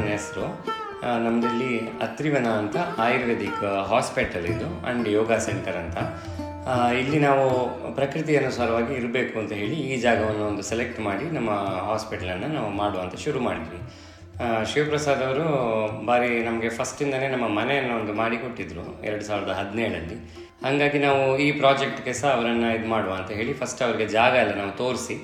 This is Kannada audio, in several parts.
ನನ್ನ ಹೆಸರು. ನಮ್ಮದಲ್ಲಿ ಅತ್ರಿವನ ಅಂತ ಆಯುರ್ವೇದಿಕ್ ಹಾಸ್ಪಿಟಲ್ ಇದು ಆ್ಯಂಡ್ ಯೋಗ ಸೆಂಟರ್ ಅಂತ. ಇಲ್ಲಿ ನಾವು ಪ್ರಕೃತಿ ಅನುಸಾರವಾಗಿ ಇರಬೇಕು ಅಂತ ಹೇಳಿ ಈ ಜಾಗವನ್ನು ಒಂದು ಸೆಲೆಕ್ಟ್ ಮಾಡಿ ನಮ್ಮ ಹಾಸ್ಪಿಟಲನ್ನು ನಾವು ಮಾಡುವಂತ ಶುರು ಮಾಡಿದ್ವಿ. ಶಿವಪ್ರಸಾದ್ ಅವರು ಬಾರಿ ನಮಗೆ ಫಸ್ಟಿಂದನೇ ನಮ್ಮ ಮನೆಯನ್ನು ಒಂದು ಮಾಡಿಕೊಟ್ಟಿದ್ರು 2017. ಹಾಗಾಗಿ ನಾವು ಈ ಪ್ರಾಜೆಕ್ಟ್ಗೆ ಸಹ ಅವರನ್ನು ಇದು ಮಾಡುವ ಅಂತ ಹೇಳಿ ಫಸ್ಟ್ ಅವರಿಗೆ ಜಾಗ ಎಲ್ಲ ನಾವು ತೋರಿಸಿ,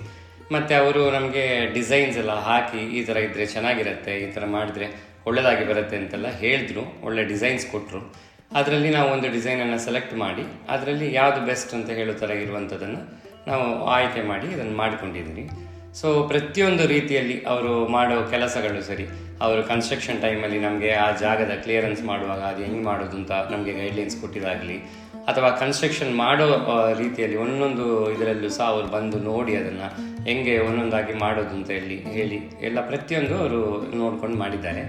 ಮತ್ತು ಅವರು ನಮಗೆ ಡಿಸೈನ್ಸ್ ಎಲ್ಲ ಹಾಕಿ ಈ ಥರ ಇದ್ದರೆ ಚೆನ್ನಾಗಿರುತ್ತೆ, ಈ ಥರ ಮಾಡಿದ್ರೆ ಒಳ್ಳೆಯದಾಗಿ ಬರುತ್ತೆ ಅಂತೆಲ್ಲ ಹೇಳಿದ್ರು. ಒಳ್ಳೆ ಡಿಸೈನ್ಸ್ ಕೊಟ್ಟರು. ಅದರಲ್ಲಿ ನಾವು ಒಂದು ಡಿಸೈನನ್ನು ಸೆಲೆಕ್ಟ್ ಮಾಡಿ ಅದರಲ್ಲಿ ಯಾವುದು ಬೆಸ್ಟ್ ಅಂತ ಹೇಳೋ ಥರ ಇರುವಂಥದ್ದನ್ನು ನಾವು ಆಯ್ಕೆ ಮಾಡಿ ಅದನ್ನು ಮಾಡಿಕೊಂಡಿದ್ದೀವಿ. ಸೊ ಪ್ರತಿಯೊಂದು ರೀತಿಯಲ್ಲಿ ಅವರು ಮಾಡೋ ಕೆಲಸಗಳು ಸರಿ, ಅವರು ಕನ್ಸ್ಟ್ರಕ್ಷನ್ ಟೈಮಲ್ಲಿ ನಮಗೆ ಆ ಜಾಗದ ಕ್ಲಿಯರೆನ್ಸ್ ಮಾಡುವಾಗ ಅದು ಹೆಂಗೆ ಮಾಡೋದು ಅಂತ ನಮಗೆ ಗೈಡ್ಲೈನ್ಸ್ ಕೊಟ್ಟಿದ್ದಾಗಲಿ, ಅಥವಾ ಕನ್ಸ್ಟ್ರಕ್ಷನ್ ಮಾಡೋ ರೀತಿಯಲ್ಲಿ ಒಂದೊಂದು ಇದರಲ್ಲೂ ಸಹ ಅವರು ಬಂದು ನೋಡಿ ಅದನ್ನು ಹೆಂಗೆ ಒಂದೊಂದಾಗಿ ಮಾಡೋದು ಅಂತ ಹೇಳಿ ಎಲ್ಲ ಪ್ರತಿಯೊಂದು ಅವರು ನೋಡ್ಕೊಂಡು ಮಾಡಿದ್ದಾರೆ.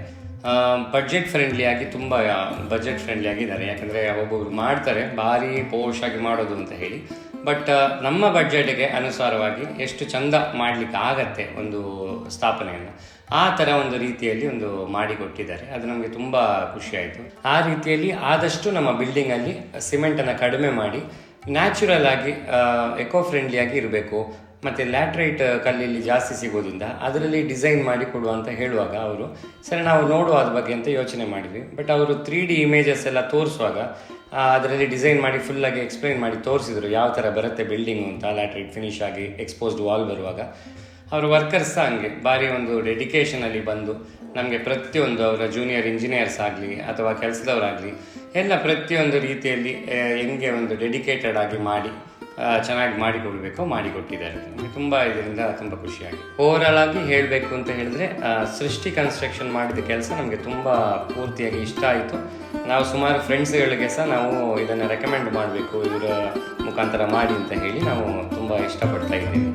ಬಡ್ಜೆಟ್ ಫ್ರೆಂಡ್ಲಿಯಾಗಿ, ತುಂಬ ಬಜೆಟ್ ಫ್ರೆಂಡ್ಲಿ ಆಗಿದ್ದಾರೆ. ಯಾಕಂದರೆ ಒಬ್ಬೊಬ್ರು ಮಾಡ್ತಾರೆ ಭಾರಿ ಪೋಷಾಗಿ ಮಾಡೋದು ಅಂತ ಹೇಳಿ, ಬಟ್ ನಮ್ಮ ಬಡ್ಜೆಟ್ಗೆ ಅನುಸಾರವಾಗಿ ಎಷ್ಟು ಚಂದ ಮಾಡಲಿಕ್ಕೆ ಆಗತ್ತೆ ಒಂದು ಸ್ಥಾಪನೆಯನ್ನು, ಆ ಥರ ಒಂದು ರೀತಿಯಲ್ಲಿ ಒಂದು ಮಾಡಿಕೊಟ್ಟಿದ್ದಾರೆ. ಅದು ನಮಗೆ ತುಂಬ ಖುಷಿಯಾಯಿತು. ಆ ರೀತಿಯಲ್ಲಿ ಆದಷ್ಟು ನಮ್ಮ ಬಿಲ್ಡಿಂಗಲ್ಲಿ ಸಿಮೆಂಟನ್ನು ಕಡಿಮೆ ಮಾಡಿ ನ್ಯಾಚುರಲ್ ಆಗಿ ಎಕೋ ಫ್ರೆಂಡ್ಲಿಯಾಗಿ ಇರಬೇಕು. ಮತ್ತು ಲ್ಯಾಟ್ರೈಟ್ ಕಲ್ಲಿಲ್ಲಿ ಜಾಸ್ತಿ ಸಿಗೋದ್ರಿಂದ ಅದರಲ್ಲಿ ಡಿಸೈನ್ ಮಾಡಿ ಕೊಡುವ ಅಂತ ಹೇಳುವಾಗ ಅವರು ಸರಿ ನಾವು ನೋಡುವ ಅದ್ರ ಬಗ್ಗೆ ಅಂತ ಯೋಚನೆ ಮಾಡಿದ್ವಿ. ಬಟ್ ಅವರು 3D ಇಮೇಜಸ್ ಎಲ್ಲ ತೋರಿಸುವಾಗ ಅದರಲ್ಲಿ ಡಿಸೈನ್ ಮಾಡಿ ಫುಲ್ಲಾಗಿ ಎಕ್ಸ್ಪ್ಲೈನ್ ಮಾಡಿ ತೋರಿಸಿದ್ರು ಯಾವ ಥರ ಬರುತ್ತೆ ಬಿಲ್ಡಿಂಗು ಅಂತ, ಲ್ಯಾಟ್ರೈಟ್ ಫಿನಿಶ್ ಆಗಿ ಎಕ್ಸ್ಪೋಸ್ಡ್ ವಾಲ್ ಬರುವಾಗ. ಅವರ ವರ್ಕರ್ಸ್ ಸಹ ಹಂಗೆ ಭಾರಿ ಒಂದು ಡೆಡಿಕೇಶನಲ್ಲಿ ಬಂದು ನಮಗೆ ಪ್ರತಿಯೊಂದು ಅವರ ಜೂನಿಯರ್ ಇಂಜಿನಿಯರ್ಸ್ ಆಗಲಿ ಅಥವಾ ಕೆಲಸದವರಾಗಲಿ ಎಲ್ಲ ಪ್ರತಿಯೊಂದು ರೀತಿಯಲ್ಲಿ ಹೆಂಗೆ ಒಂದು ಡೆಡಿಕೇಟೆಡ್ ಆಗಿ ಮಾಡಿ ಚೆನ್ನಾಗಿ ಮಾಡಿಕೊಟ್ಟಿದ್ದಾರೆ. ನಮಗೆ ತುಂಬ ಇದರಿಂದ ತುಂಬ ಖುಷಿಯಾಗಿ. ಓವರಾಲ್ ಆಗಿ ಹೇಳಬೇಕು ಅಂತ ಹೇಳಿದ್ರೆ ಸೃಷ್ಟಿ ಕನ್ಸ್ಟ್ರಕ್ಷನ್ ಮಾಡಿದ ಕೆಲಸ ನಮಗೆ ತುಂಬ ಪೂರ್ತಿಯಾಗಿ ಇಷ್ಟ ಆಯಿತು. ನಾವು ಸುಮಾರು ಫ್ರೆಂಡ್ಸ್ಗಳಿಗೆ ಸಹ ನಾವು ಇದನ್ನು ರೆಕಮೆಂಡ್ ಮಾಡಬೇಕು, ಇವರ ಮುಖಾಂತರ ಮಾಡಿ ಅಂತ ಹೇಳಿ ನಾವು ತುಂಬ ಇಷ್ಟಪಡ್ತಾ ಇದ್ದೀವಿ.